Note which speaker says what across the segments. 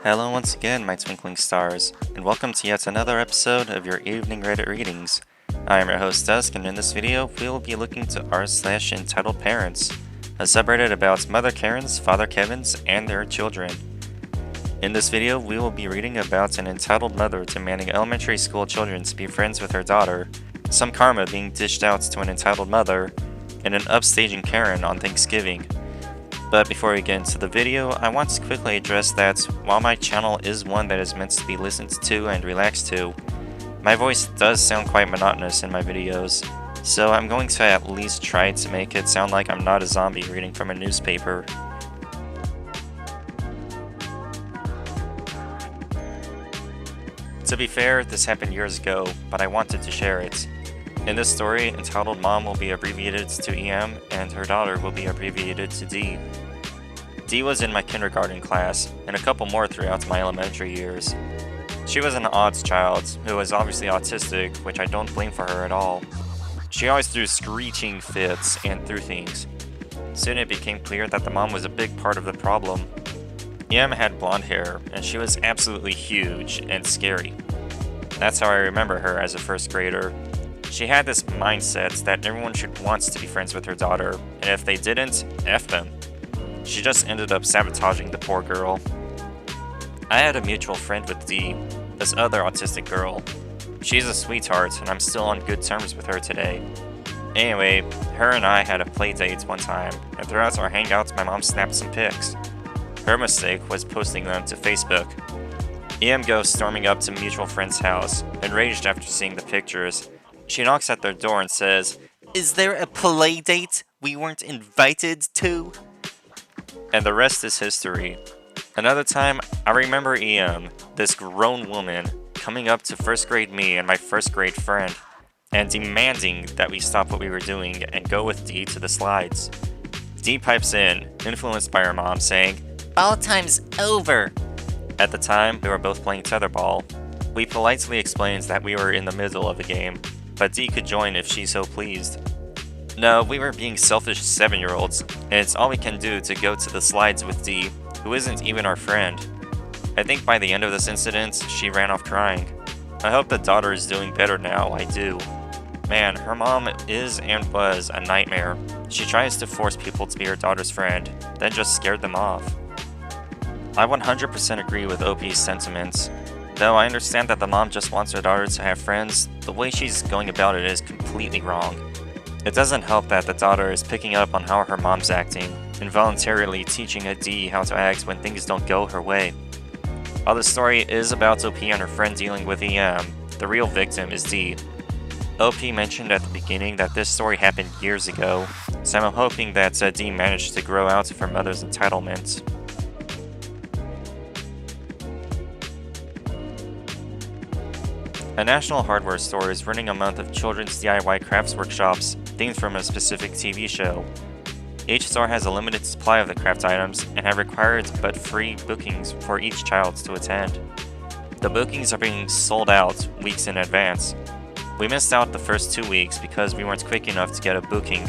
Speaker 1: Hello once again, my twinkling stars, and welcome to yet another episode of your evening Reddit readings. I am your host Dusk, and in this video, we will be looking to r/EntitledParents, a subreddit about Mother Karens, Father Kevins, and their children. In this video, we will be reading about an entitled mother demanding elementary school children to be friends with her daughter, some karma being dished out to an entitled mother, and an upstaging Karen on Thanksgiving. But before we get into the video, I want to quickly address that while my channel is one that is meant to be listened to and relaxed to, my voice does sound quite monotonous in my videos, so I'm going to at least try to make it sound like I'm not a zombie reading from a newspaper. To be fair, this happened years ago, but I wanted to share it. In this story, entitled Mom will be abbreviated to EM, and her daughter will be abbreviated to D. D was in my kindergarten class, and a couple more throughout my elementary years. She was an odd child, who was obviously autistic, which I don't blame for her at all. She always threw screeching fits and threw things. Soon it became clear that the mom was a big part of the problem. EM had blonde hair, and she was absolutely huge and scary. That's how I remember her as a first grader. She had this mindset that everyone should want to be friends with her daughter, and if they didn't, F them. She just ended up sabotaging the poor girl. I had a mutual friend with D, this other autistic girl. She's a sweetheart, and I'm still on good terms with her today. Anyway, her and I had a play date one time, and throughout our hangouts my mom snapped some pics. Her mistake was posting them to Facebook. EM goes storming up to mutual friend's house, enraged after seeing the pictures. She knocks at their door and says, "Is there a play date we weren't invited to?" And the rest is history. Another time, I remember EM, this grown woman, coming up to first grade me and my first grade friend, and demanding that we stop what we were doing and go with D to the slides. D pipes in, influenced by her mom, saying, "Ball time's over." At the time, we were both playing tetherball. We politely explained that we were in the middle of a game, but D could join if she so pleased. No, we were being selfish 7-year-olds, and it's all we can do to go to the slides with D, who isn't even our friend. I think by the end of this incident, she ran off crying. I hope the daughter is doing better now, I do. Man, her mom is and was a nightmare. She tries to force people to be her daughter's friend, then just scared them off. I 100% agree with OP's sentiments. Though I understand that the mom just wants her daughter to have friends, the way she's going about it is completely wrong. It doesn't help that the daughter is picking up on how her mom's acting, involuntarily teaching a D how to act when things don't go her way. While the story is about OP and her friend dealing with EM, the real victim is D. OP mentioned at the beginning that this story happened years ago, so I'm hoping that D managed to grow out of her mother's entitlement. A national hardware store is running a month of children's DIY crafts workshops themed from a specific TV show. Each store has a limited supply of the craft items and have required but free bookings for each child to attend. The bookings are being sold out weeks in advance. We missed out the first 2 weeks because we weren't quick enough to get a booking.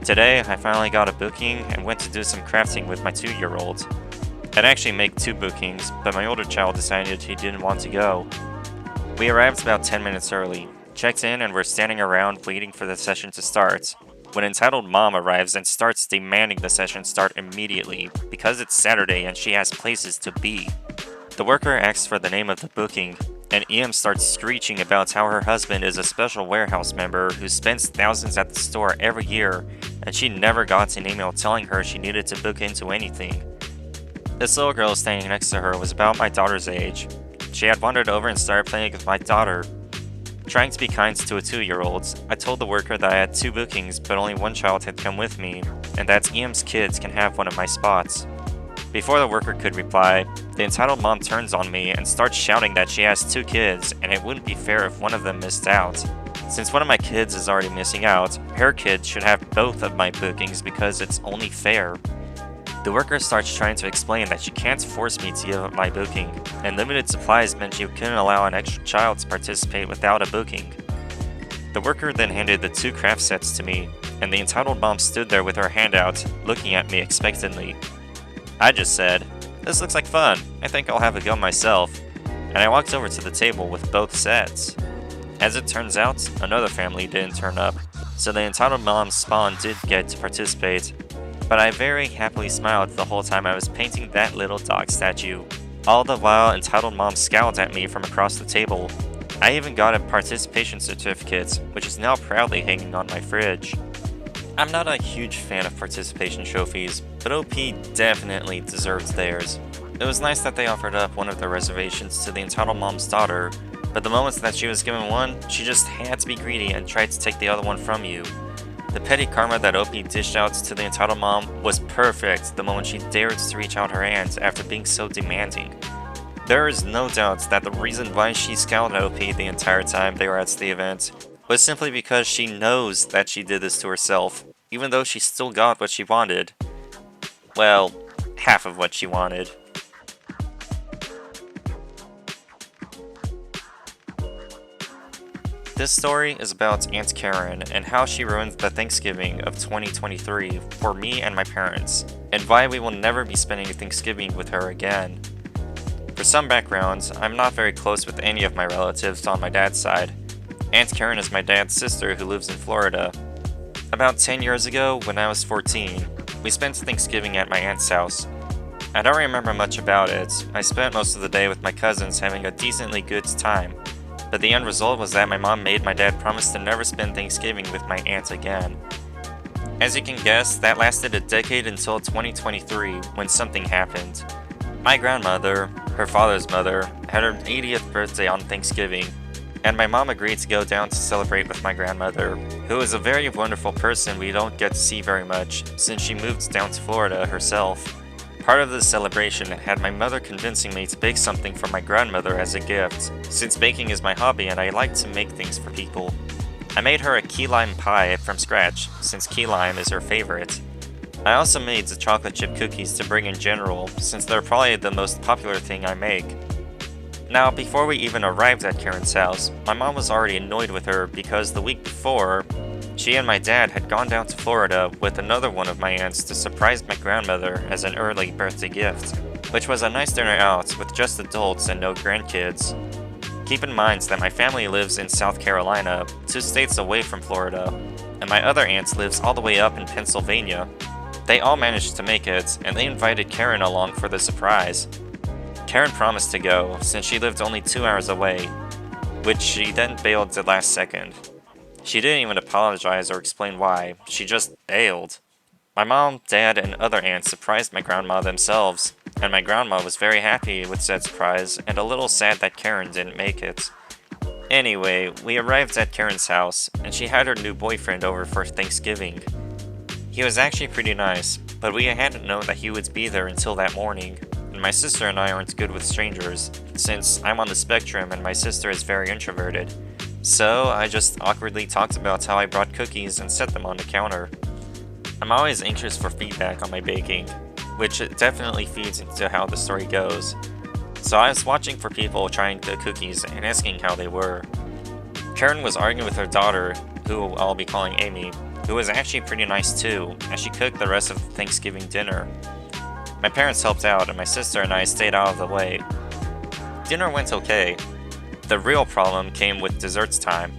Speaker 1: Today, I finally got a booking and went to do some crafting with my 2-year-old. I'd actually make 2 bookings, but my older child decided he didn't want to go. We arrived about 10 minutes early, checked in, and were standing around waiting for the session to start, when entitled Mom arrives and starts demanding the session start immediately because it's Saturday and she has places to be. The worker asks for the name of the booking, and EM starts screeching about how her husband is a special warehouse member who spends thousands at the store every year, and she never got an email telling her she needed to book into anything. This little girl standing next to her was about my daughter's age. She had wandered over and started playing with my daughter. Trying to be kind to a 2-year-old, I told the worker that I had 2 bookings but only one child had come with me, and that EM's kids can have one of my spots. Before the worker could reply, the entitled mom turns on me and starts shouting that she has 2 kids and it wouldn't be fair if one of them missed out. Since one of my kids is already missing out, her kid should have both of my bookings because it's only fair. The worker starts trying to explain that she can't force me to give up my booking, and limited supplies meant she couldn't allow an extra child to participate without a booking. The worker then handed the 2 craft sets to me, and the entitled mom stood there with her hand out, looking at me expectantly. I just said, This looks like fun. I think I'll have a go myself. And I walked over to the table with both sets. As it turns out, another family didn't turn up, so the entitled mom's spawn did get to participate. But I very happily smiled the whole time I was painting that little dog statue. All the while, entitled mom scowled at me from across the table. I even got a participation certificate, which is now proudly hanging on my fridge. I'm not a huge fan of participation trophies, but OP definitely deserves theirs. It was nice that they offered up one of their reservations to the entitled mom's daughter, but the moments that she was given one, she just had to be greedy and tried to take the other one from you. The petty karma that OP dished out to the entitled mom was perfect the moment she dared to reach out her hand after being so demanding. There is no doubt that the reason why she scowled at OP the entire time they were at the event was simply because she knows that she did this to herself, even though she still got what she wanted. Well, half of what she wanted. This story is about Aunt Karen and how she ruined the Thanksgiving of 2023 for me and my parents, and why we will never be spending Thanksgiving with her again. For some background, I'm not very close with any of my relatives on my dad's side. Aunt Karen is my dad's sister who lives in Florida. About 10 years ago, when I was 14, we spent Thanksgiving at my aunt's house. I don't remember much about it. I spent most of the day with my cousins having a decently good time. But the end result was that my mom made my dad promise to never spend Thanksgiving with my aunt again. As you can guess, that lasted a decade until 2023 when something happened. My grandmother, her father's mother, had her 80th birthday on Thanksgiving, and my mom agreed to go down to celebrate with my grandmother, who is a very wonderful person we don't get to see very much since she moved down to Florida herself. Part of the celebration had my mother convincing me to bake something for my grandmother as a gift, since baking is my hobby and I like to make things for people. I made her a key lime pie from scratch, since key lime is her favorite. I also made the chocolate chip cookies to bring in general, since they're probably the most popular thing I make. Now, before we even arrived at Karen's house, my mom was already annoyed with her because the week before, she and my dad had gone down to Florida with another one of my aunts to surprise my grandmother as an early birthday gift, which was a nice dinner out with just adults and no grandkids. Keep in mind that my family lives in South Carolina, 2 states away from Florida, and my other aunt lives all the way up in Pennsylvania. They all managed to make it, and they invited Karen along for the surprise. Karen promised to go, since she lived only 2 hours away, which she then bailed at the last second. She didn't even apologize or explain why, she just bailed. My mom, dad, and other aunts surprised my grandma themselves, and my grandma was very happy with said surprise and a little sad that Karen didn't make it. Anyway, we arrived at Karen's house, and she had her new boyfriend over for Thanksgiving. He was actually pretty nice, but we hadn't known that he would be there until that morning, and my sister and I aren't good with strangers, since I'm on the spectrum and my sister is very introverted. So I just awkwardly talked about how I brought cookies and set them on the counter. I'm always anxious for feedback on my baking, which definitely feeds into how the story goes. So I was watching for people trying the cookies and asking how they were. Karen was arguing with her daughter, who I'll be calling Amy, who was actually pretty nice too, as she cooked the rest of the Thanksgiving dinner. My parents helped out, and my sister and I stayed out of the way. Dinner went okay. The real problem came with desserts time.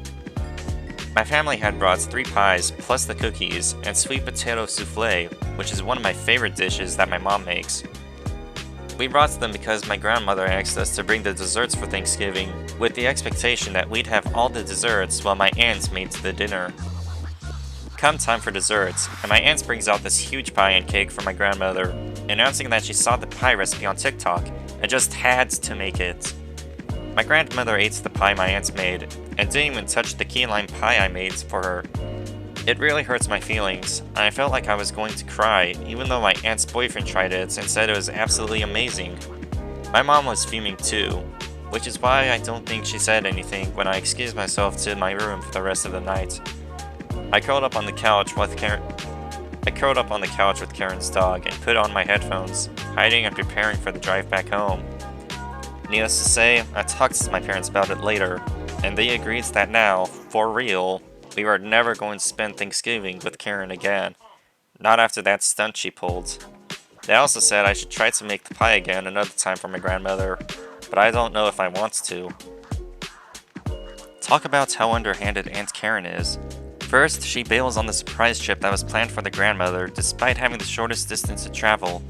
Speaker 1: My family had brought 3 pies plus the cookies and sweet potato souffle, which is one of my favorite dishes that my mom makes. We brought them because my grandmother asked us to bring the desserts for Thanksgiving with the expectation that we'd have all the desserts while my aunt made the dinner. Come time for desserts, and my aunt brings out this huge pie and cake for my grandmother, announcing that she saw the pie recipe on TikTok and just had to make it. My grandmother ate the pie my aunt made, and didn't even touch the key lime pie I made for her. It really hurts my feelings, and I felt like I was going to cry, even though my aunt's boyfriend tried it and said it was absolutely amazing. My mom was fuming too, which is why I don't think she said anything when I excused myself to my room for the rest of the night. I curled up on the couch with Karen's dog and put on my headphones, hiding and preparing for the drive back home. Needless to say, I talked to my parents about it later, and they agreed that now, for real, we were never going to spend Thanksgiving with Karen again. Not after that stunt she pulled. They also said I should try to make the pie again another time for my grandmother, but I don't know if I want to. Talk about how underhanded Aunt Karen is. First, she bails on the surprise trip that was planned for the grandmother despite having the shortest distance to travel.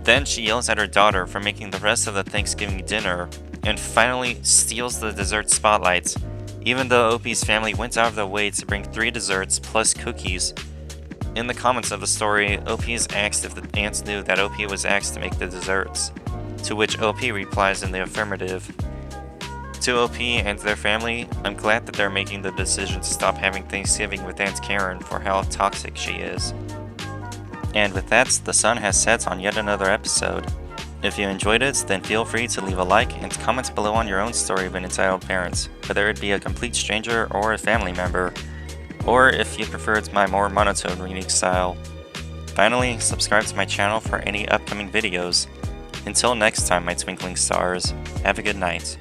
Speaker 1: Then she yells at her daughter for making the rest of the Thanksgiving dinner, and finally steals the dessert spotlight, even though OP's family went out of their way to bring 3 desserts plus cookies. In the comments of the story, OP is asked if the aunts knew that OP was asked to make the desserts, to which OP replies in the affirmative. To OP and their family, I'm glad that they're making the decision to stop having Thanksgiving with Aunt Karen for how toxic she is. And with that, the sun has set on yet another episode. If you enjoyed it, then feel free to leave a like and comment below on your own story of an entitled parent, whether it be a complete stranger or a family member, or if you preferred my more monotone reading style. Finally, subscribe to my channel for any upcoming videos. Until next time, my twinkling stars, have a good night.